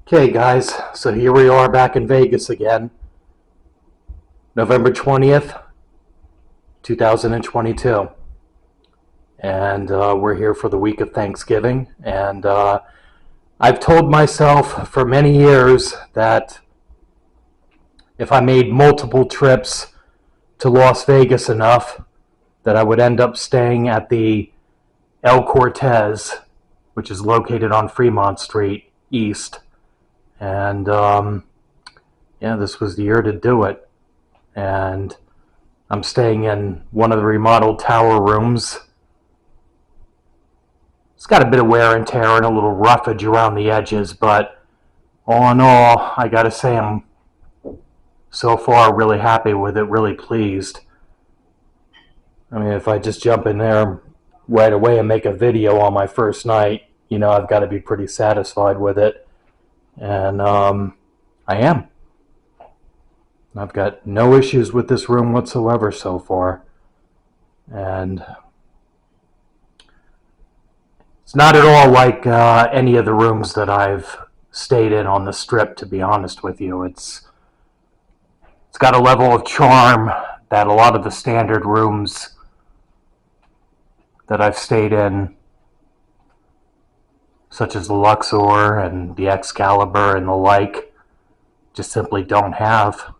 Okay, guys, so here we are back in Vegas again. November 20th, 2022. And we're here for the week of Thanksgiving. And I've told myself for many years that if I made multiple trips to Las Vegas enough, that I would end up staying at the El Cortez, which is located on Fremont Street East. And yeah, this was the year to do it. And I'm staying in one of the remodeled tower rooms. It's got a bit of wear and tear and a little roughage around the edges, but all in all, I gotta say I'm so far really happy with it, really pleased. I mean, if I just jump in there right away and make a video on my first night, I've got to be pretty satisfied with it. And I am. I've got no issues with this room whatsoever so far. And it's not at all like any of the rooms that I've stayed in on the Strip, to be honest with you. It's got a level of charm that a lot of the standard rooms that I've stayed in, such as the Luxor and the Excalibur and the like, just simply don't have.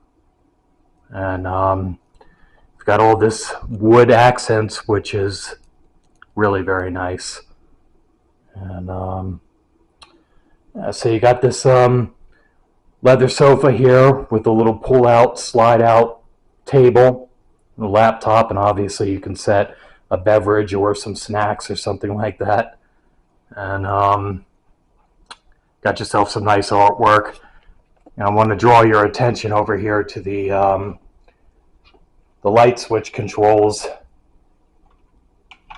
And we've got all this wood accents, which is really very nice. And so you got this leather sofa here with a little pull-out, slide-out table, a laptop, and obviously you can set a beverage or some snacks or something like that. And got yourself some nice artwork. And I want to draw your attention over here to the light switch controls.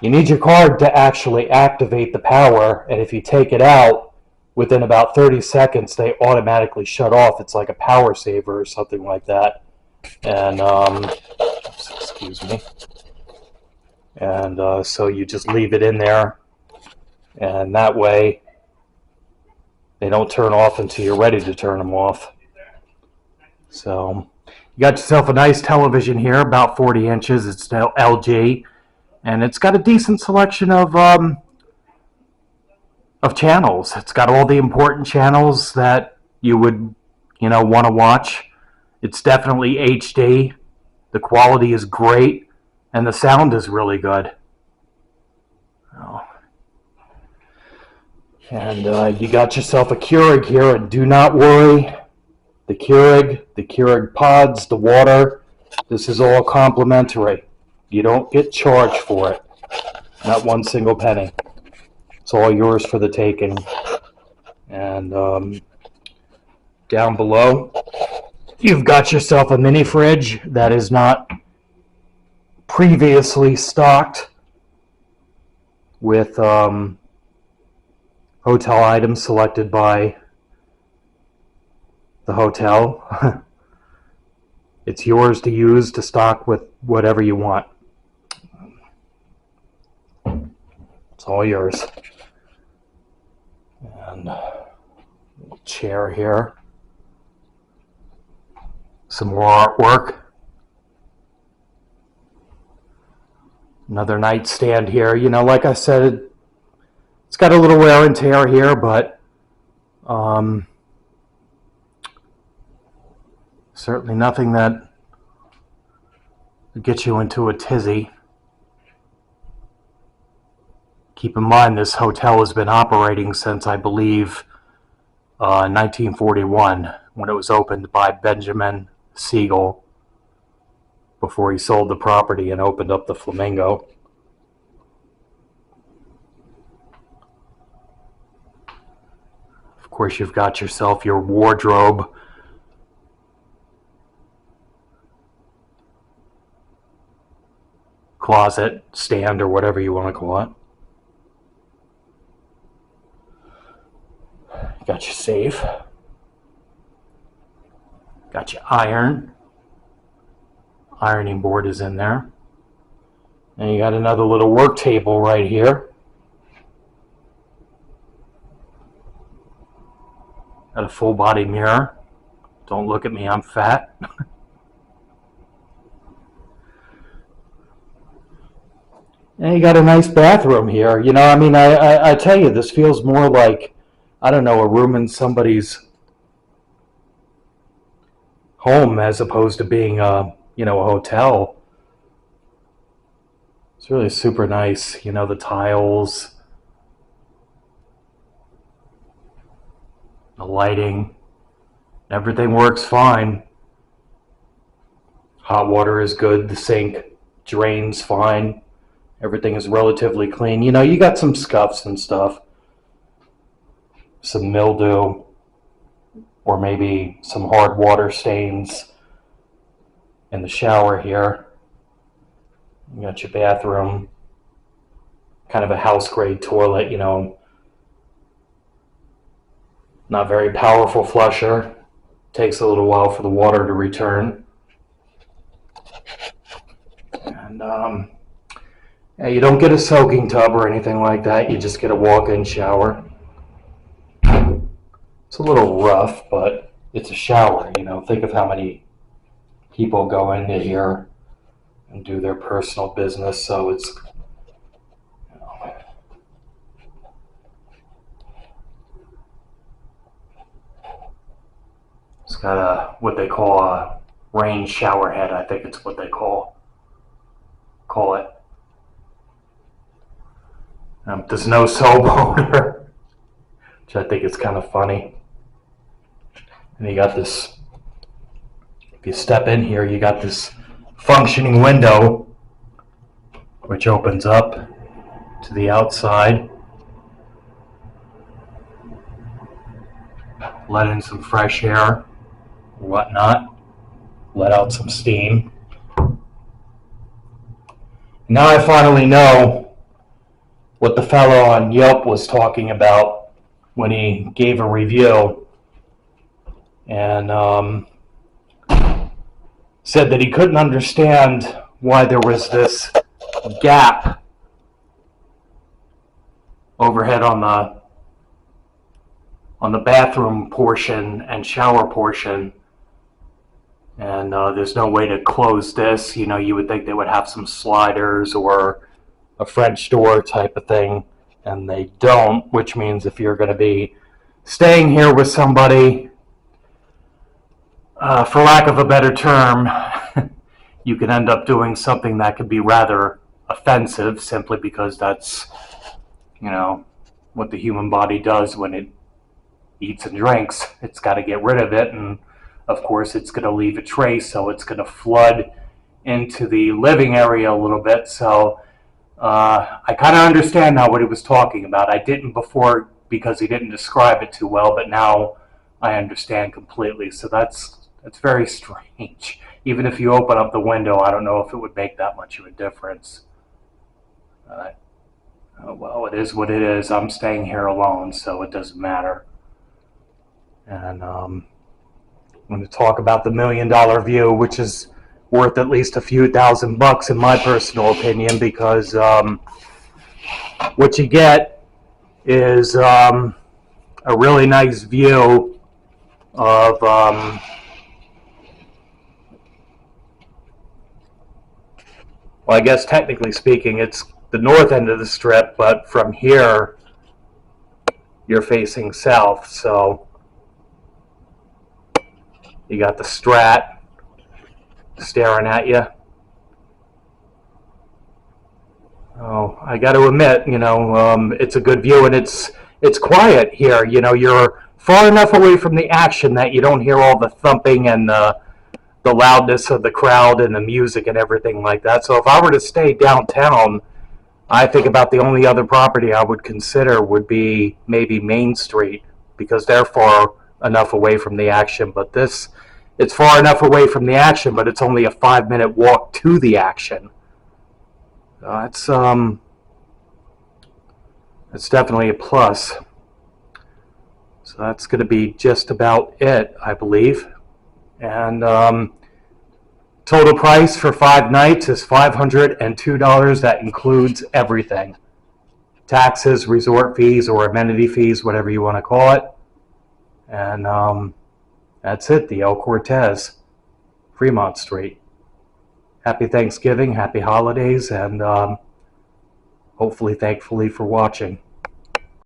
You need your card to actually activate the power, and if you take it out, within about 30 seconds, they automatically shut off. It's like a power saver or something like that. And, excuse me. And so you just leave it in there, and that way they don't turn off until you're ready to turn them off. So you got yourself a nice television here, about 40 inches. It's LG, and it's got a decent selection of channels. It's got all the important channels that you would, want to watch. It's definitely HD. The quality is great, and the sound is really good. Oh. And you got yourself a Keurig here, and do not worry. The Keurig pods, the water, this is all complimentary. You don't get charged for it. Not one single penny. It's all yours for the taking. And down below, you've got yourself a mini fridge that is not previously stocked with hotel items selected by the hotel. It's yours to use to stock with whatever you want. It's all yours. And chair here. Some more artwork. Another nightstand here. Like I said, it's got a little wear and tear here, but certainly nothing that would get you into a tizzy. Keep in mind, this hotel has been operating since, I believe, 1941, when it was opened by Benjamin Siegel before he sold the property and opened up the Flamingo. Of course, you've got yourself your wardrobe. Closet, stand, or whatever you want to call it. Got your safe. Got your iron. Ironing board is in there. And you got another little work table right here. Got a full body mirror. Don't look at me, I'm fat. And you got a nice bathroom here. You know, I mean, I tell you, this feels more like, I don't know, a room in somebody's home as opposed to being a hotel. It's really super nice. You know, the tiles, the lighting, everything works fine. Hot water is good. The sink drains fine. Everything is relatively clean. You know, you got some scuffs and stuff, some mildew, or maybe some hard water stains in the shower here. You got your bathroom, kind of a house grade toilet, you know, not very powerful flusher. Takes a little while for the water to return. And yeah, you don't get a soaking tub or anything like that. You just get a walk-in shower. It's a little rough, but it's a shower, you know. Think of how many people go into here and do their personal business, so it's, you know, it's got a, what they call a rain shower head, I think it's what they call it. There's no soap odor, which I think is kind of funny. And you got this, if you step in here, you got this functioning window, which opens up to the outside. Let in some fresh air or whatnot. Let out some steam. Now I finally know what the fellow on Yelp was talking about when he gave a review, and said that he couldn't understand why there was this gap overhead on the bathroom portion and shower portion, and there's no way to close this. You know, you would think they would have some sliders or a French door type of thing, and they don't, which means if you're going to be staying here with somebody, for lack of a better term, you can end up doing something that could be rather offensive, simply because that's, you know, what the human body does when it eats and drinks. It's got to get rid of it, and of course it's going to leave a trace, so it's going to flood into the living area a little bit. So I kind of understand now what he was talking about. I didn't before because he didn't describe it too well, but now I understand completely. So that's very strange. Even if you open up the window, I don't know if it would make that much of a difference. Well, it is what it is. I'm staying here alone, so it doesn't matter. And I'm going to talk about the $1 million view, which is worth at least a few $1,000 in my personal opinion, because what you get is a really nice view of well, I guess technically speaking, it's the north end of the strip, but from here, you're facing south. So you got the Strat staring at you. Oh, I got to admit, you know, it's a good view, and it's quiet here. You know, you're far enough away from the action that you don't hear all the thumping and the loudness of the crowd and the music and everything like that. So if I were to stay downtown, I think about the only other property I would consider would be maybe Main Street, because they're far enough away from the action. But this, it's far enough away from the action, but it's only a 5-minute walk to the action. It's definitely a plus. So that's going to be just about it, I believe. And total price for 5 nights is $502. That includes everything. Taxes, resort fees, or amenity fees, whatever you want to call it. And that's it, the El Cortez, Fremont Street. Happy Thanksgiving, happy holidays, and hopefully, thankfully, for watching.